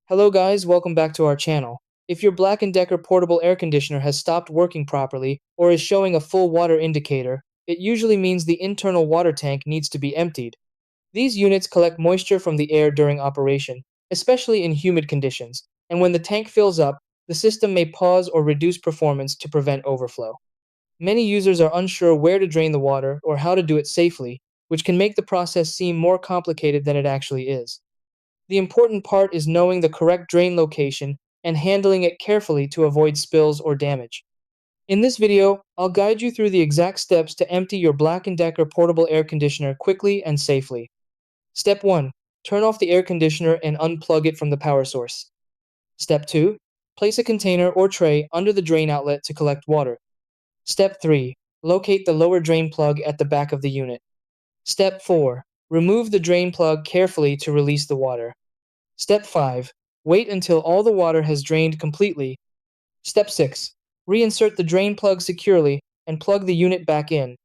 Hello guys, welcome back to our channel. If your Black& Decker portable air conditioner has stopped working properly or is showing a full water indicator, it usually means the internal water tank needs to be emptied. These units collect moisture from the air during operation, especially in humid conditions, and when the tank fills up, the system may pause or reduce performance to prevent overflow. Many users are unsure where to drain the water or how to do it safely, which can make the process seem more complicated than it actually is. The important part is knowing the correct drain location and handling it carefully to avoid spills or damage. In this video, I'll guide you through the exact steps to empty your Black& Decker portable air conditioner quickly and safely. Step 1. Turn off the air conditioner and unplug it from the power source. Step 2. Place a container or tray under the drain outlet to collect water. Step 3. Locate the lower drain plug at the back of the unit. Step 4. Remove the drain plug carefully to release the water. Step 5. Wait until all the water has drained completely. Step 6. Reinsert the drain plug securely and plug the unit back in,